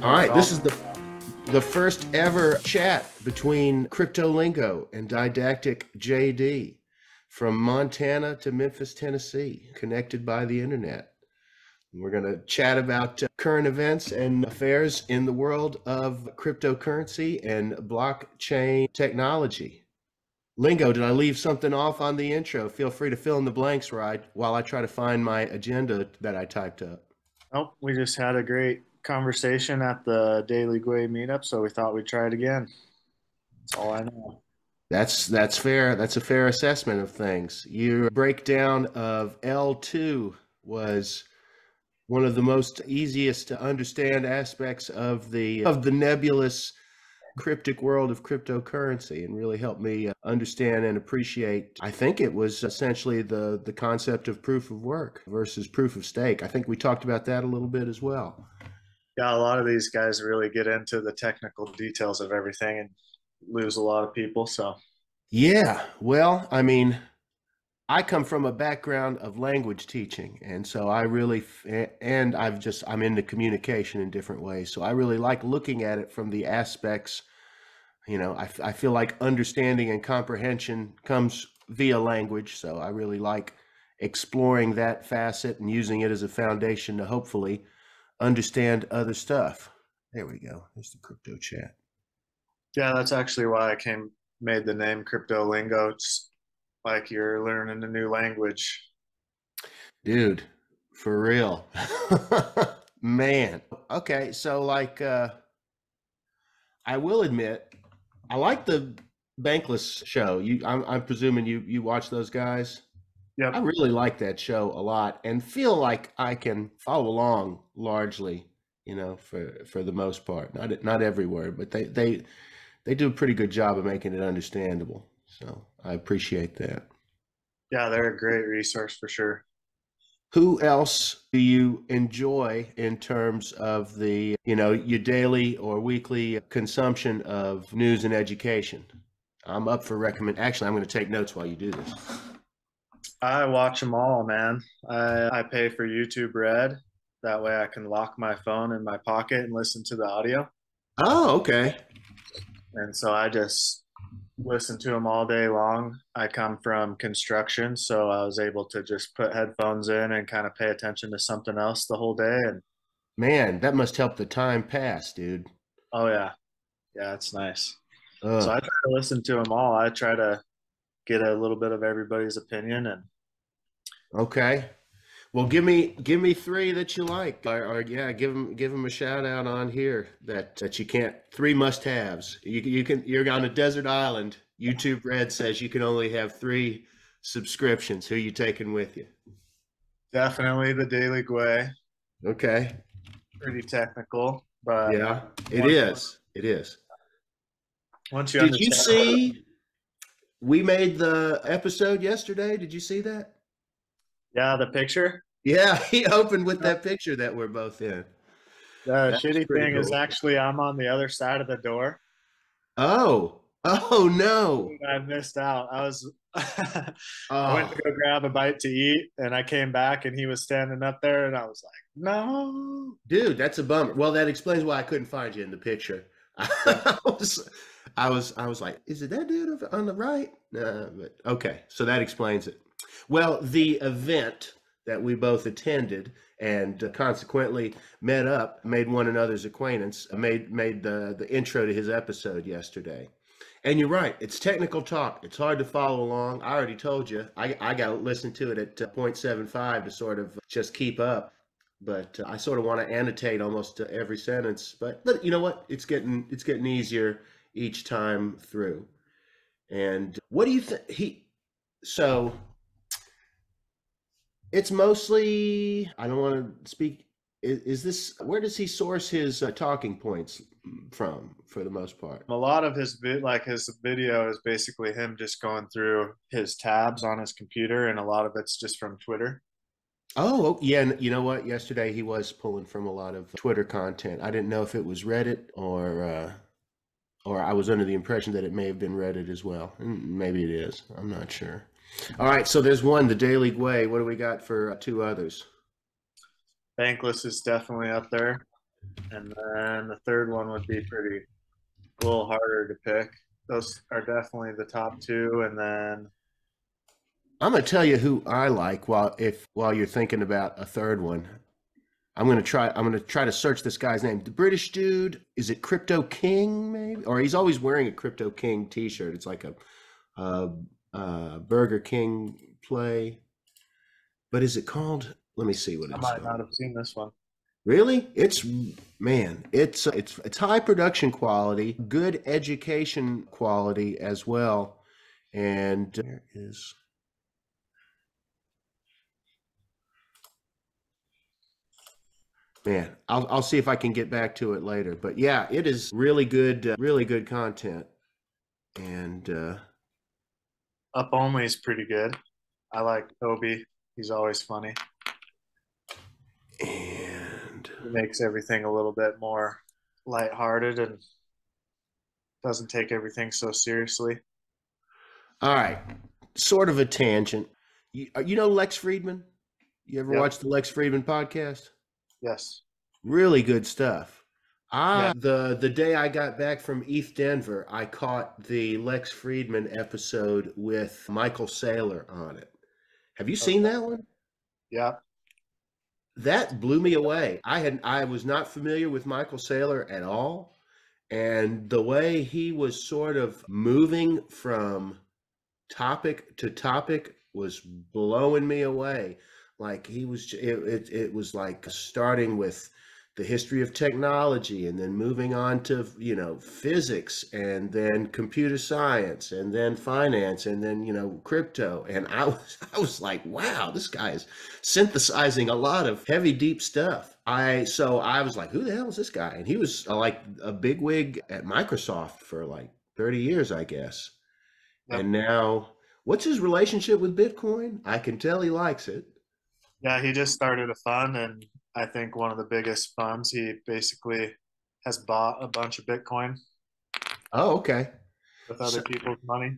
All right, this is the first ever chat between Cryptolingo and Didactic JD from Montana to Memphis, Tennessee, connected by the internet. We're going to chat about current events and affairs in the world of cryptocurrency and blockchain technology. Lingo, did I leave something off on the intro? Feel free to fill in the blanks while I try to find my agenda that I typed up. Nope, we just had a great conversation at the Daily Gway meetup, so we thought we'd try it again. That's all I know. That's fair. That's a fair assessment of things. Your breakdown of L2 was one of the most easiest to understand aspects of the nebulous cryptic world of cryptocurrency, and really helped me understand and appreciate. I think it was essentially the concept of proof of work versus proof of stake. I think we talked about that a little bit as well. Yeah, a lot of these guys really get into the technical details of everything and lose a lot of people. So yeah, well, I mean, I come from a background of language teaching, and so I'm into communication in different ways. So I really like looking at it from the aspects, I feel like understanding and comprehension comes via language. So I really like exploring that facet and using it as a foundation to hopefully understand other stuff. There we go. There's the crypto chat. yeah, that's actually why I made the name Crypto Lingo. It's like you're learning a new language. Dude, for real. Man. Okay, so I will admit, I like the Bankless show. I'm presuming you watch those guys. Yep. I really like that show a lot and feel like I can follow along largely, for the most part. Not everywhere, but they do a pretty good job of making it understandable. So I appreciate that. Yeah, they're a great resource for sure. Who else do you enjoy in terms of your daily or weekly consumption of news and education? I'm up for Actually, I'm going to take notes while you do this. I watch them all, man. I pay for YouTube Red. That way I can lock my phone in my pocket and listen to the audio. Oh, okay. And so I just listen to them all day long. I come from construction, so I was able to just put headphones in and kind of pay attention to something else the whole day. And man, that must help the time pass, dude. oh yeah, yeah, it's nice. So Ugh. I try to listen to them all. I try to get a little bit of everybody's opinion. And Okay. Well, give me three that you like, or yeah, give them a shout out on here that you can't. Three must-haves. You're on a desert island. YouTube Red says you can only have 3 subscriptions. Who you taking with you? definitely the Daily Gway. Okay. Pretty technical, but Yeah, it is. It is. once you Did you understand, see we made the episode yesterday? Did you see that? yeah, the picture. Yeah, he opened with that picture that we're both in. The That was shitty pretty thing is cool. actually I'm on the other side of the door. Oh no. I missed out. I went Oh, to go grab a bite to eat, and I came back, and he was standing up there, and I was like, "No." dude, that's a bummer. Well, that explains why I couldn't find you in the picture. Yeah, I was like, is it that dude on the right? But okay, so that explains it. Well, the event that we both attended and consequently made one another's acquaintance, made the intro to his episode yesterday. And you're right, it's technical talk. It's hard to follow along. I already told you, I got to listen to it at 0.75 to sort of just keep up. But I sort of want to annotate almost every sentence. But you know what? It's getting easier each time through. And what do you think? So it's mostly, I don't want to speak. Is this, where does he source his talking points from for the most part? a lot of his his video is basically him just going through his tabs on his computer, and a lot of it's just from Twitter. Oh, yeah. And you know what? Yesterday he was pulling from a lot of Twitter content. I didn't know if it was Reddit or I was under the impression that it may have been Reddit as well. Maybe it is. I'm not sure. All right. So there's one, the Daily Gway. What do we got for 2 others? Bankless is definitely up there. And then the third one would be pretty a little harder to pick. Those are definitely the top two, and then I'm gonna tell you who I like while you're thinking about a third one. I'm gonna try to search this guy's name. The British dude, is it Crypto King maybe? Or he's always wearing a Crypto King t-shirt. It's like a, Burger King play. But is it called? Let me see what I it's might not called. have seen this one. Really? It's man, it's high production quality, good education quality as well. And there is man, I'll see if I can get back to it later. But yeah, it is really good content. And Up Only is pretty good. I like Toby. He's always funny. and He makes everything a little bit more lighthearted and doesn't take everything so seriously. all right, sort of a tangent. You know Lex Friedman? You ever Yep. watch the Lex Friedman podcast? Yes. Really good stuff. Yeah. The day I got back from East Denver, I caught the Lex Friedman episode with Michael Saylor on it. Have you seen Okay. that one? Yeah. That blew me away. I was not familiar with Michael Saylor at all, and the way he was sort of moving from topic to topic was blowing me away. Like it was like starting with the history of technology and then moving on to, physics and then computer science and then finance and then, crypto. And I was like, wow, this guy is synthesizing a lot of heavy, deep stuff. So I was like, who the hell is this guy? And he was like a bigwig at Microsoft for like 30 years, I guess. Yep. And now, what's his relationship with Bitcoin? I can tell he likes it. Yeah. He just started a fund, and I think one of the biggest funds, he basically has bought a bunch of Bitcoin Oh, okay. with So, other people's money.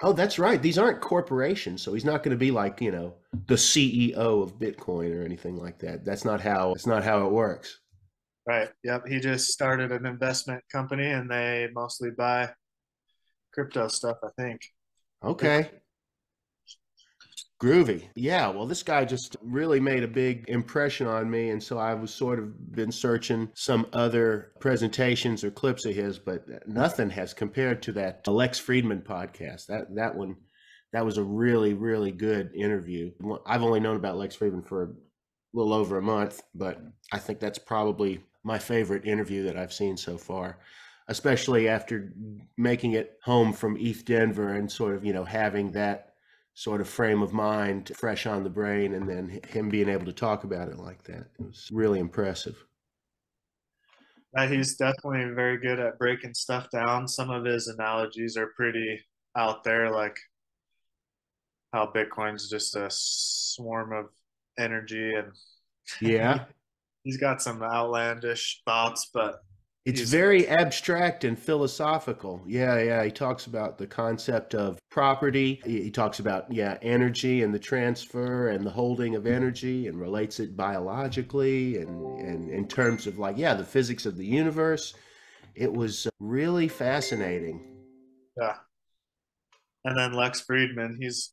oh, that's right. These aren't corporations, so he's not going to be like, the CEO of Bitcoin or anything like that. That's not how it works. Right. Yep. He just started an investment company, and they mostly buy crypto stuff, I think. Bitcoin. Okay. Groovy. Yeah, well, this guy just really made a big impression on me. And so I was sort of been searching some other presentations or clips of his, but nothing has compared to that Lex Friedman podcast. That one, that was a really, really good interview. I've only known about Lex Friedman for a little over a month, but I think that's probably my favorite interview that I've seen so far, especially after making it home from East Denver and sort of, having that sort of frame of mind fresh on the brain, and then him being able to talk about it like that. It was really impressive. He's definitely very good at breaking stuff down. Some of his analogies are pretty out there, like how Bitcoin's just a swarm of energy, and Yeah. he's got some outlandish thoughts, but It's he's very abstract and philosophical. Yeah, yeah. He talks about the concept of property. He talks about, yeah, energy and the transfer and the holding of energy and relates it biologically and in terms of like, yeah, the physics of the universe. It was really fascinating. yeah. And then Lex Friedman, he's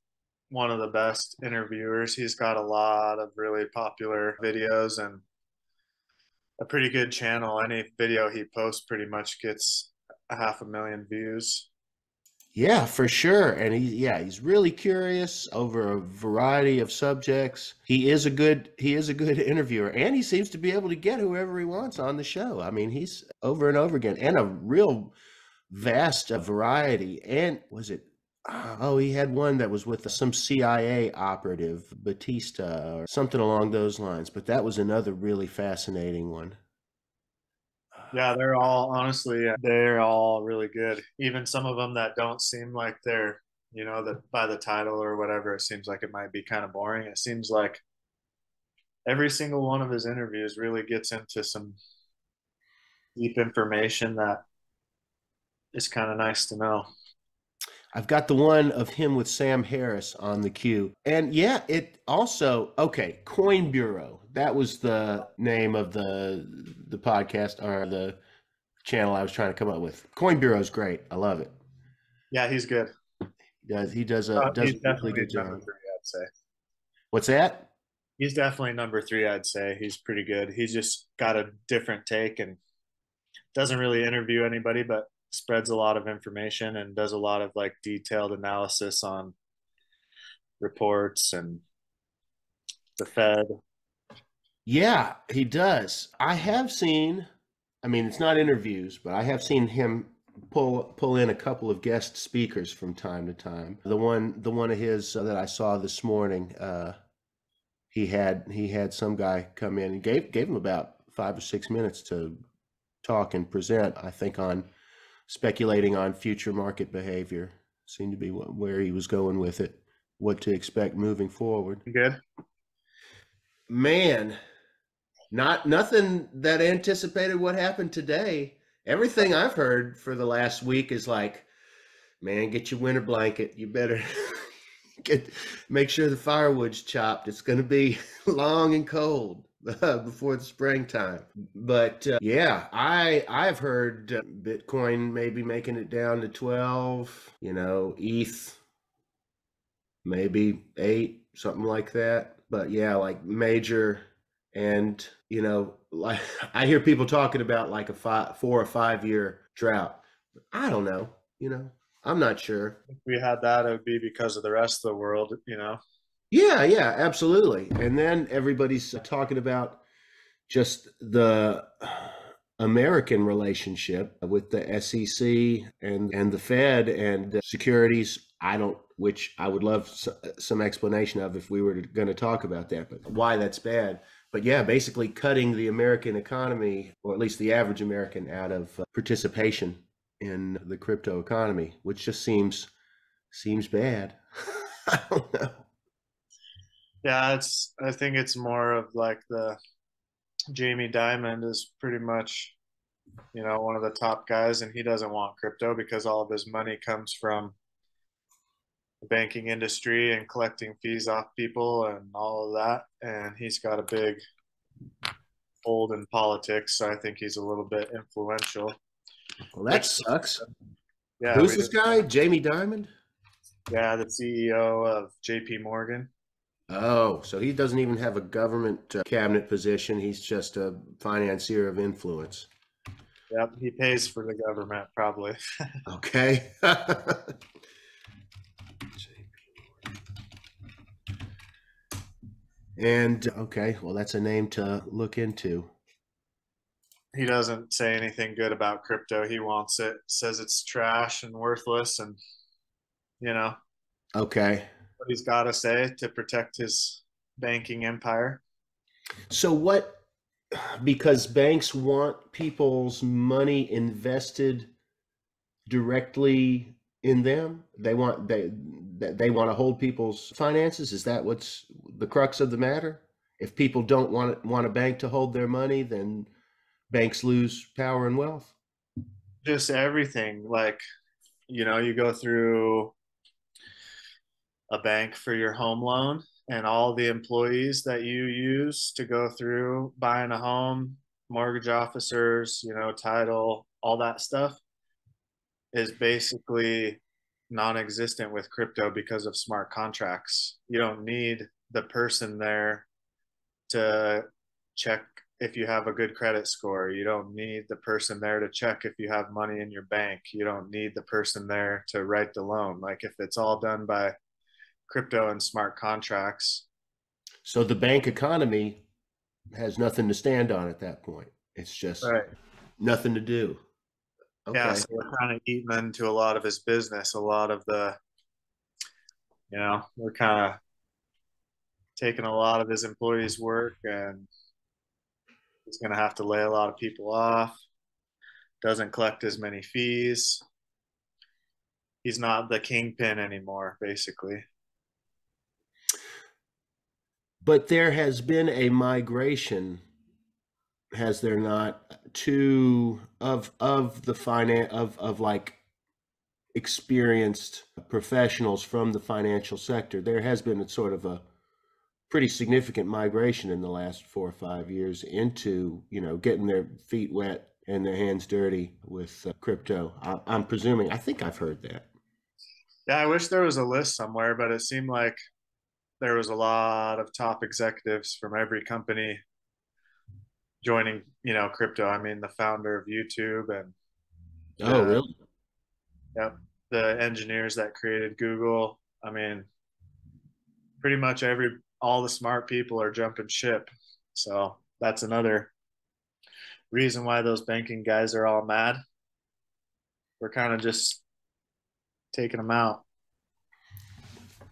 one of the best interviewers. He's got a lot of really popular videos and a pretty good channel. Any video he posts pretty much gets 500,000 views. Yeah, for sure. And he's really curious over a variety of subjects. He is a good interviewer, and he seems to be able to get whoever he wants on the show. I mean, he's over and over again, and a real vast variety. And was it oh, he had one that was with some CIA operative, Batista or something along those lines, but that was another really fascinating one. Yeah, they're all honestly, they're all really good. Even some of them that don't seem like they're, that by the title or whatever, it seems like it might be kind of boring. It seems like every single one of his interviews really gets into some deep information that is kind of nice to know. I've got the one of him with Sam Harris on the queue. And yeah, it also, okay, Coin Bureau. That was the name of the podcast or the channel I was trying to come up with. Coin Bureau is great. I love it. Yeah, he's good. He does He's a really definitely good number job. three, I'd say. What's that? He's definitely number three, I'd say. He's pretty good. He's just got a different take and doesn't really interview anybody, but spreads a lot of information and does a lot of like detailed analysis on reports and the Fed. Yeah, he does. I have seen, I mean, it's not interviews, but I have seen him pull in a couple of guest speakers from time to time. The one of his that I saw this morning, he had some guy come in and gave him about 5 or 6 minutes to talk and present. I think on speculating on future market behavior seemed to be where he was going with it, what to expect moving forward. Good. Man, nothing that anticipated what happened today. Everything I've heard for the last week is like, man, get your winter blanket. You better make sure the firewood's chopped. It's going to be long and cold before the springtime. But yeah, I've heard Bitcoin maybe making it down to 12. ETH maybe 8, something like that. But yeah, like major. And like I hear people talking about like a 4 or 5 year drought. I don't know. I'm not sure. If we had that, it would be because of the rest of the world, you know. Yeah, absolutely. And then everybody's talking about just the American relationship with the SEC and the Fed and securities. Which I would love some explanation of if we were going to talk about that, but why that's bad. But yeah, basically cutting the American economy, or at least the average American, out of participation in the crypto economy, which just seems bad. I don't know. Yeah, I think it's more of like the Jamie Dimon is pretty much, one of the top guys, and he doesn't want crypto because all of his money comes from the banking industry and collecting fees off people and all of that. And he's got a big hold in politics, so I think he's a little bit influential. Well, that sucks. Yeah, Who's this guy? Jamie Dimon? Yeah, the CEO of JP Morgan. Oh, so he doesn't even have a government cabinet position. He's just a financier of influence. Yep, he pays for the government probably. Okay. And okay, well, that's a name to look into. He doesn't say anything good about crypto. He wants it, says it's trash and worthless, and you know Okay. what he's got to say to protect his banking empire. So what, because banks want people's money invested directly in them, they want to hold people's finances. Is that what's the crux of the matter? If people don't want a bank to hold their money, then banks lose power and wealth. Just everything. Like, you go through a bank for your home loan, and all the employees that you use to go through buying a home, mortgage officers, title, all that stuff is basically non-existent with crypto because of smart contracts. You don't need the person there to check if you have a good credit score. You don't need the person there to check if you have money in your bank. You don't need the person there to write the loan. Like, if it's all done by crypto and smart contracts. So the bank economy has nothing to stand on at that point. It's just Right. nothing to do. Okay. Yeah, so we're kind of eating into a lot of his business, a lot of we're kind of taking a lot of his employees' work, and he's going to have to lay a lot of people off. Doesn't collect as many fees. He's not the kingpin anymore, basically. But there has been a migration, has there not, to of the finance of like experienced professionals from the financial sector. There has been a sort of a pretty significant migration in the last 4 or 5 years into, getting their feet wet and their hands dirty with crypto. I'm presuming, I think I've heard that. Yeah, I wish there was a list somewhere, but it seemed like there was a lot of top executives from every company joining, crypto. I mean, the founder of YouTube and Oh, the really? yep, the engineers that created Google. I mean, pretty much all the smart people are jumping ship. So that's another reason why those banking guys are all mad. We're kind of just taking them out,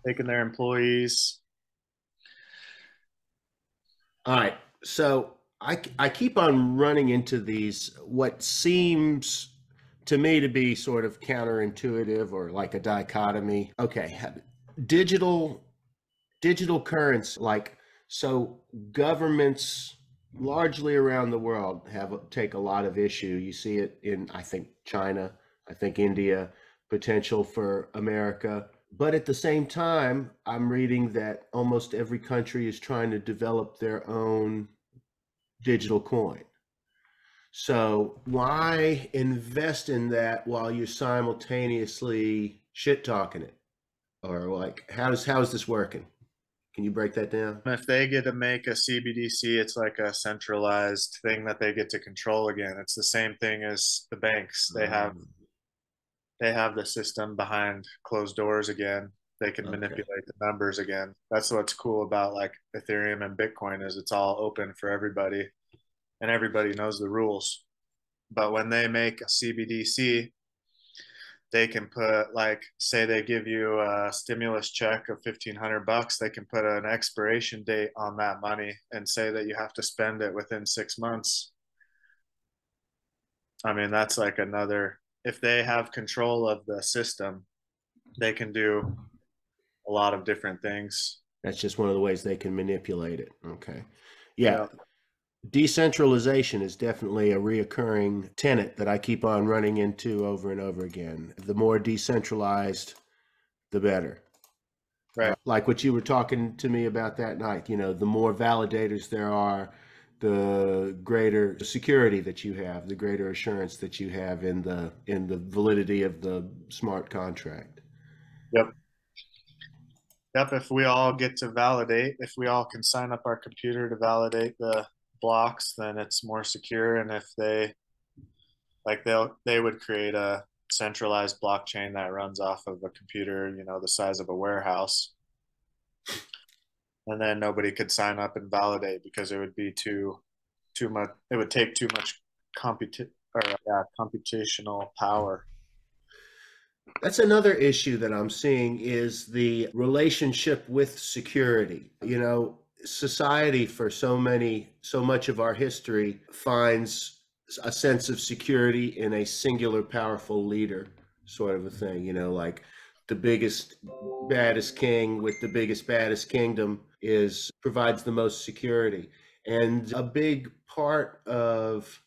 taking their employees. All right. So I keep on running into these, what seems to me to be sort of counterintuitive or like a dichotomy. Okay. Digital currency, so governments largely around the world take a lot of issue. You see it in, I think, China, I think India, potential for America. But at the same time, I'm reading that almost every country is trying to develop their own digital coin. So why invest in that while you're simultaneously shit talking it? Or like, how is this working? Can you break that down? If they get to make a CBDC, it's like a centralized thing that they get to control again. It's the same thing as the banks. They have the system behind closed doors again. They can Okay. manipulate the numbers again. That's what's cool about like Ethereum and Bitcoin is it's all open for everybody and everybody knows the rules. But when they make a CBDC, they can put like say they give you a stimulus check of $1,500, they can put an expiration date on that money and say that you have to spend it within 6 months. I mean, that's like another, if they have control of the system, they can do a lot of different things. That's just one of the ways they can manipulate it. Okay. Yeah. Yeah. Decentralization is definitely a reoccurring tenet that I keep on running into over and over again. The more decentralized, the better. Right. Like what you were talking to me about that night, the more validators there are, the greater security that you have, the greater assurance that you have in the validity of the smart contract. Yep. Yep. If we all get to validate, if we all can sign up our computer to validate the blocks, then it's more secure. And if they would create a centralized blockchain that runs off of a computer, the size of a warehouse. And then nobody could sign up and validate because it would be too much. It would take too much computational power. That's another issue that I'm seeing is the relationship with security. Society for so much of our history finds a sense of security in a singular powerful leader, sort of a thing, like the biggest, baddest king with the biggest, baddest kingdom provides the most security. And a big part of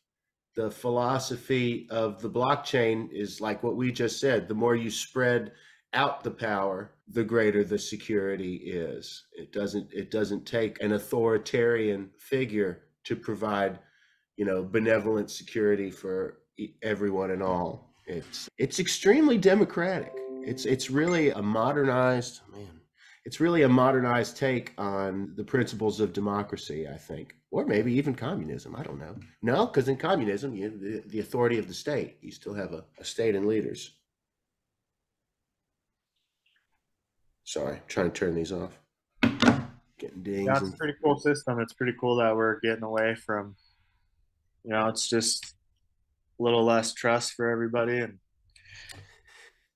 the philosophy of the blockchain is like what we just said. The more you spread out the power, the greater the security is. It doesn't take an authoritarian figure to provide, benevolent security for everyone and all. It's extremely democratic. It's really a modernized man. It's really a modernized take on the principles of democracy, I think, or maybe even communism. I don't know. No, because in communism, the authority of the state, you still have a state and leaders. Sorry, trying to turn these off. Getting Yeah, dings it's a and pretty cool system. It's pretty cool that we're getting away from, it's just a little less trust for everybody. And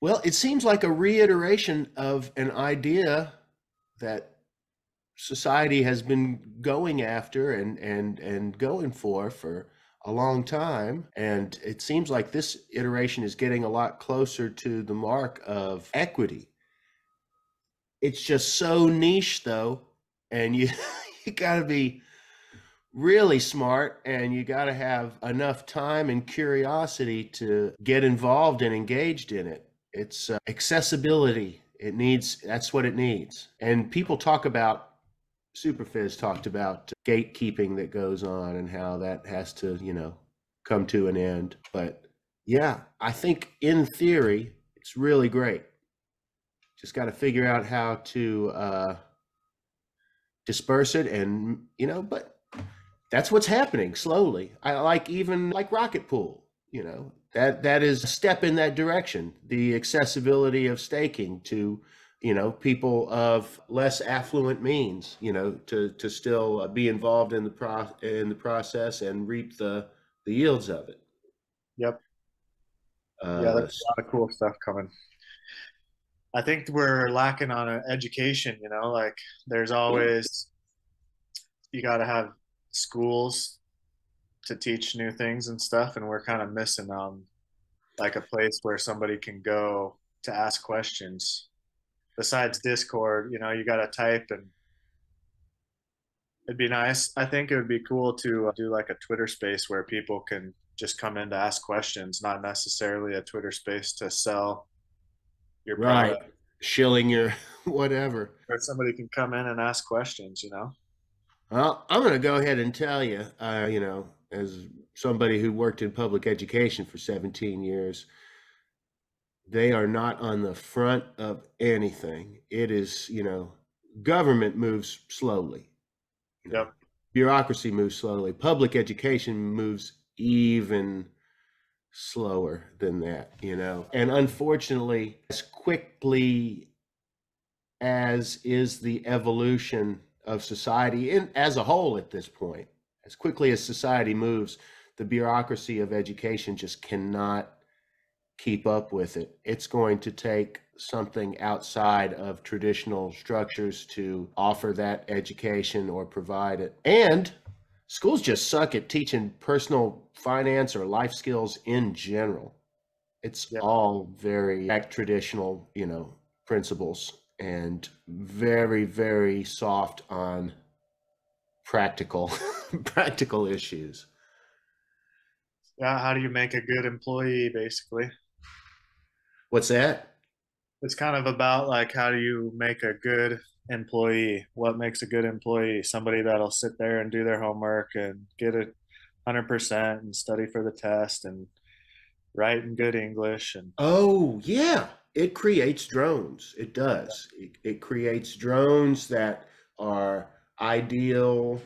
well, it seems like a reiteration of an idea that society has been going after and going for a long time. And it seems like this iteration is getting a lot closer to the mark of equity. It's just so niche though, and you you got to be really smart and you got to have enough time and curiosity to get involved and engaged in it. It's accessibility. That's what it needs. And people talk about, Superfizz talked about gatekeeping that goes on and how that has to, come to an end. But yeah, I think in theory, it's really great. Just got to figure out how to disperse it, and but that's what's happening slowly. I like, even like Rocket Pool, that is a step in that direction. The accessibility of staking to people of less affluent means, to still be involved in the process and reap the yields of it. Yep. Yeah, Uh, there's a lot of cool stuff coming. I think we're lacking on education, like there's always, you got to have schools to teach new things and stuff, and we're kind of missing like a place where somebody can go to ask questions. Besides Discord, you got to type, and it'd be nice. I think it would be cool to do like a Twitter space where people can just come in to ask questions, not necessarily a Twitter space to sell your right, product. shilling your whatever. Or somebody can come in and ask questions, Well, I'm going to go ahead and tell you, as somebody who worked in public education for 17 years, they are not on the front of anything. It is, government moves slowly. Yep. Bureaucracy moves slowly. Public education moves even slower than that, And unfortunately, as quickly as is the evolution of society as a whole at this point, as quickly as society moves, the bureaucracy of education just cannot keep up with it. It's going to take something outside of traditional structures to offer that education or provide it. And schools just suck at teaching personal finance or life skills in general. It's Yep. all very traditional, principles, and very, very soft on practical practical issues. Yeah. How do you make a good employee, basically? What's that? It's kind of about like, how do you make a good employee? What makes a good employee? Somebody that'll sit there and do their homework and get it 100% and study for the test and write in good English. And Oh, yeah. It creates drones. It does. It creates drones that are ideal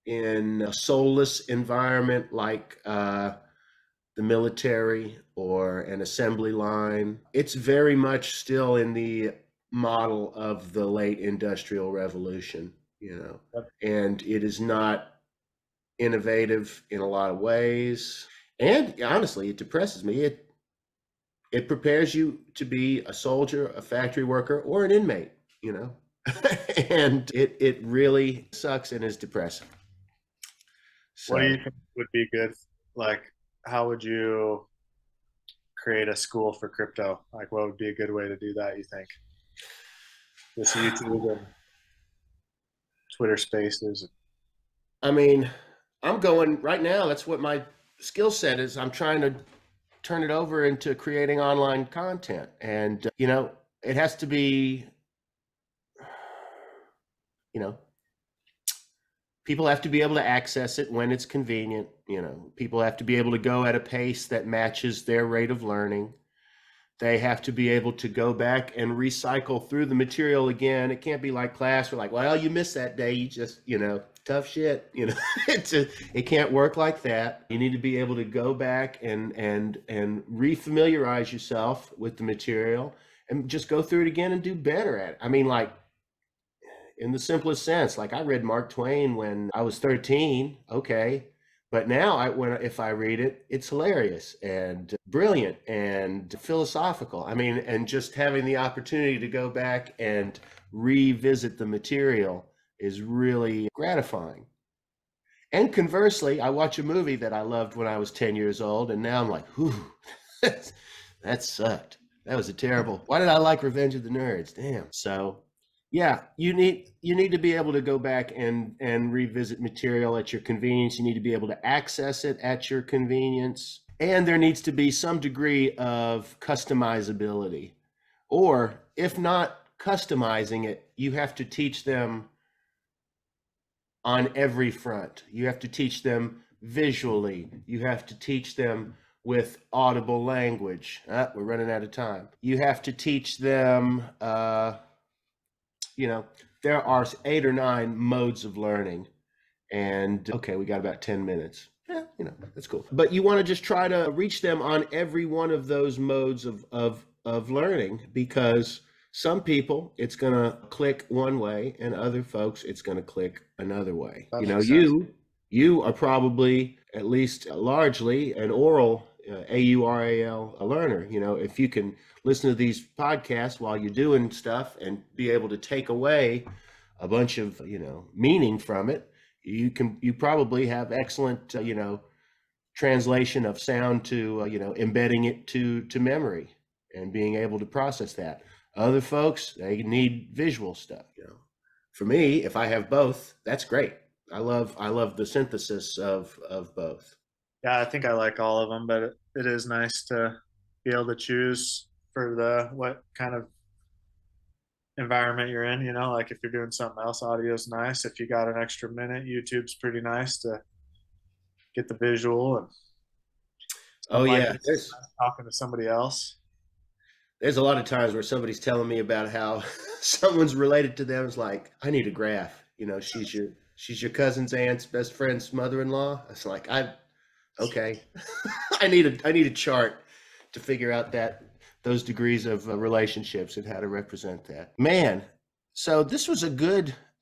in a soulless environment like the military or an assembly line. It's very much still in the model of the late industrial revolution, and it is not innovative in a lot of ways. And honestly, it depresses me. It prepares you to be a soldier, a factory worker, or an inmate, and it really sucks and is depressing. what do So you think would be good? Like, how would you create a school for crypto? Like, what would be a good way to do that, you think? Just YouTube and Twitter Spaces. I mean, I'm going right now. That's what my skill set is. I'm trying to turn it over into creating online content. And, it has to be, you know, people have to be able to access it when it's convenient. People have to be able to go at a pace that matches their rate of learning. They have to be able to go back and recycle through the material again. It can't be like class. We're like, well, you missed that day. You just, tough shit. It can't work like that. You need to be able to go back and refamiliarize yourself with the material and just go through it again and do better at it. I mean, like, in the simplest sense, like I read Mark Twain when I was 13. Okay. But now if I read it, it's hilarious and brilliant and philosophical. I mean, and just having the opportunity to go back and revisit the material is really gratifying. And conversely, I watch a movie that I loved when I was 10 years old, and now I'm like, whew, that sucked. That was a terrible. Why did I like Revenge of the Nerds? Damn. So yeah, you need to be able to go back and revisit material at your convenience. You need to be able to access it at your convenience. And there needs to be some degree of customizability. Or if not customizing it, you have to teach them on every front. You have to teach them visually. You have to teach them with audible language. We're running out of time. You have to teach them, there are 8 or 9 modes of learning. And okay, we got about 10 minutes. Yeah, that's cool. But you want to just try to reach them on every one of those modes of learning, because some people it's going to click one way and other folks it's going to click another way. That makes sense. You are probably at least largely an oral AURAL learner. If you can listen to these podcasts while you're doing stuff and be able to take away a bunch of meaning from it, you probably have excellent translation of sound to embedding it to memory and being able to process that. Other folks, they need visual stuff. For me, if I have both, that's great. I love the synthesis of both. Yeah, I think I like all of them, but it is nice to be able to choose for what kind of environment you're in. Like if you're doing something else, audio is nice. If you got an extra minute, YouTube's pretty nice to get the visual, and Oh like yeah, talking to somebody else. there's a lot of times where somebody's telling me about how someone's related to them. It's like, I need a graph. She's your cousin's aunt's best friend's mother-in-law. It's like, okay. I need a chart to figure out those degrees of relationships and how to represent that. Man, so this was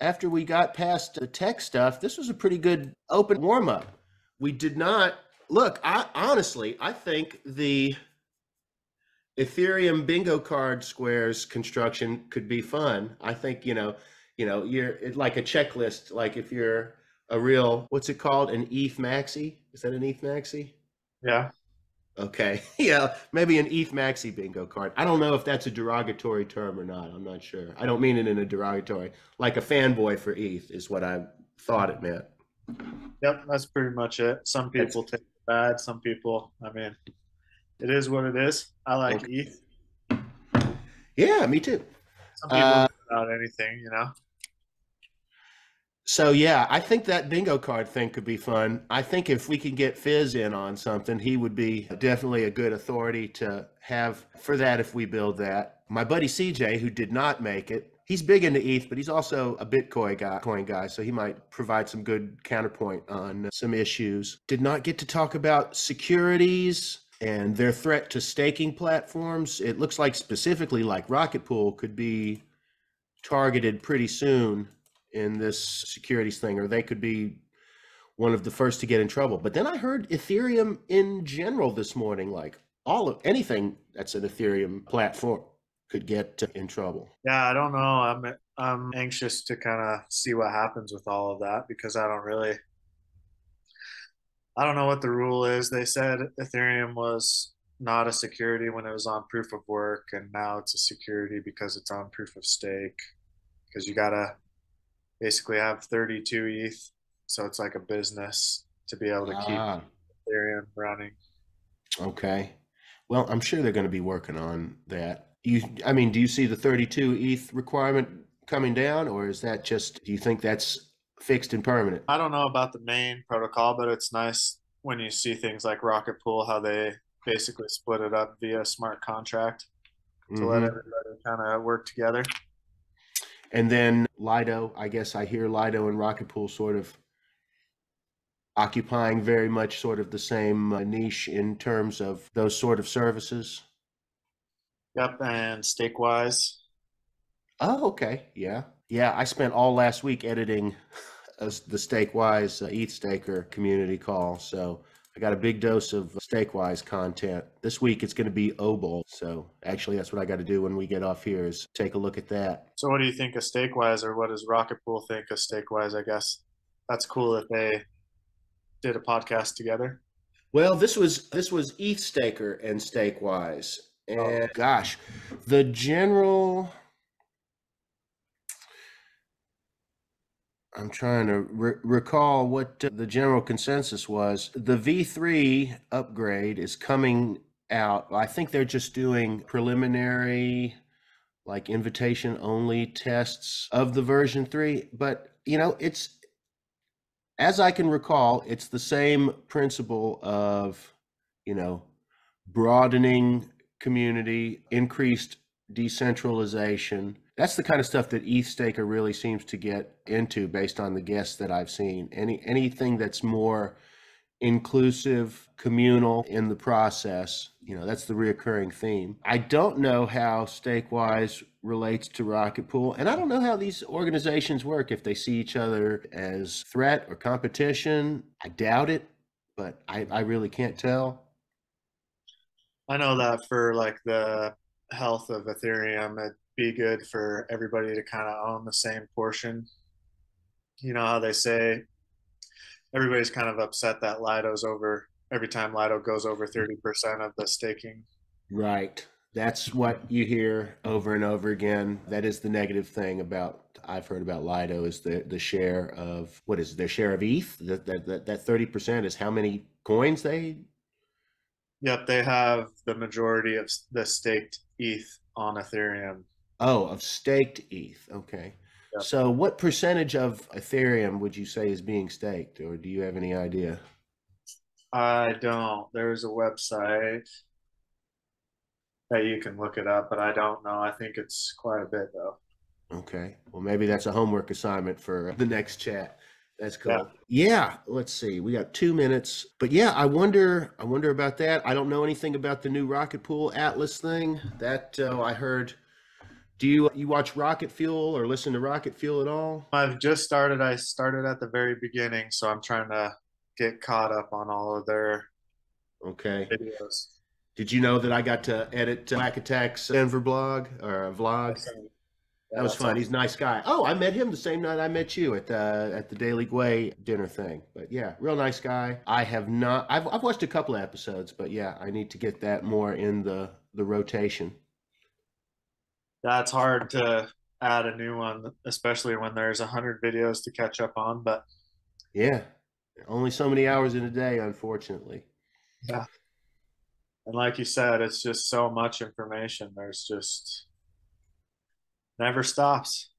after we got past the tech stuff, this was a pretty good open warm-up. We did not look, I think the Ethereum bingo card squares construction could be fun. I think, you're like a checklist. Like if you're a real, what's it called? An ETH maxi? Is that an ETH maxi? Yeah. Okay. Yeah. Maybe an ETH maxi bingo card. I don't know if that's a derogatory term or not. I'm not sure. I don't mean it in a derogatory, like a fanboy for ETH is what I thought it meant. Yep. That's pretty much it. Some people take it bad. Some people, it is what it is. I like ETH. Yeah, me too. Some people without anything, So yeah, I think that bingo card thing could be fun. I think if we can get Fizz in on something, he would be definitely a good authority to have for that if we build that. My buddy CJ, who did not make it, he's big into ETH, but he's also a Bitcoin guy, so he might provide some good counterpoint on some issues. Did not get to talk about securities and their threat to staking platforms. It looks like specifically like Rocket Pool could be targeted pretty soon in this securities thing, or they could be one of the first to get in trouble. But then I heard Ethereum in general this morning, like anything that's an Ethereum platform could get in trouble. Yeah, I don't know. I'm anxious to kind of see what happens with all of that, because I don't know what the rule is. They said Ethereum was not a security when it was on proof of work, and now it's a security because it's on proof of stake, because you gotta basically have 32 ETH, so it's like a business to be able to keep Ethereum running. Okay. Well, I'm sure they're going to be working on that. Do you see the 32 ETH requirement coming down, or is that just, do you think that's fixed and permanent? I don't know about the main protocol, but it's nice when you see things like Rocket Pool, how they basically split it up via smart contract to let everybody kind of work together. And then Lido, I guess I hear Lido and Rocket Pool sort of occupying very much sort of the same niche in terms of those sort of services. Yep, and stake-wise. Oh, okay. Yeah. Yeah, I spent all last week editing the Stakewise ETH Staker community call, so I got a big dose of Stakewise content. This week it's going to be OBOL, so actually that's what I got to do when we get off here is take a look at that. So what do you think of Stakewise, or what does Rocket Pool think of Stakewise? I guess that's cool that they did a podcast together. Well, this was ETH Staker and Stakewise, and gosh, the general. I'm trying to recall what the general consensus was. The V3 upgrade is coming out. I think they're just doing preliminary, like invitation only tests of the version 3. But, it's, as I can recall, it's the same principle of, you know, broadening community, increased decentralization. That's the kind of stuff that ETH Staker really seems to get into based on the guests that I've seen. Anything that's more inclusive, communal in the process, that's the reoccurring theme. I don't know how Stakewise relates to Rocket Pool, and I don't know how these organizations work, if they see each other as threat or competition. I doubt it, but I really can't tell. I know that for like the health of Ethereum, it'd be good for everybody to kind of own the same portion. You know how they say everybody's kind of upset that Lido's over every time Lido goes over 30% of the staking. Right. That's what you hear over and over again. That is the negative thing about I've heard about Lido, is the share of, what is their share of ETH? That 30% is how many coins they. Yep, they have the majority of the staked ETH on Ethereum. Oh, of staked ETH. Okay. Yep. So what percentage of Ethereum would you say is being staked, or do you have any idea? I don't. There's a website that you can look it up, but I don't know. I think it's quite a bit though. Okay. Well, maybe that's a homework assignment for the next chat. That's Yeah. cool. Yeah, let's see. We got 2 minutes. But yeah, I wonder about that. I don't know anything about the new Rocket Pool Atlas thing. That I heard. Do you watch Rocket Fuel or listen to Rocket Fuel at all? I've just started. I started at the very beginning, so I'm trying to get caught up on all of their Okay. videos. Did you know that I got to edit Whack Attack's Denver blog or a vlog? Awesome. That Yeah, was that's fun. awesome. He's a nice guy. Oh, I met him the same night I met you at the Daily Gway dinner thing. But yeah, real nice guy. I have not. I've watched a couple of episodes, but yeah, I need to get that more in the rotation. That's hard to add a new one, especially when there's 100 videos to catch up on. But Yeah, only so many hours in a day, unfortunately. yeah, and like you said, it's just so much information. There's just never stops.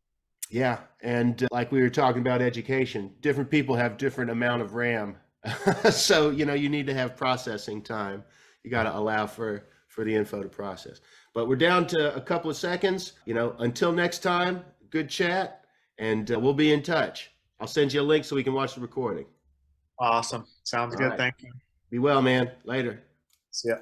Yeah, and like we were talking about education, different people have different amount of RAM, so you need to have processing time. You got to allow for the info to process. But we're down to a couple of seconds. Until next time, good chat, and we'll be in touch. I'll send you a link so we can watch the recording. Awesome. Sounds All good. right. Thank you. Be well, man. Later. See ya.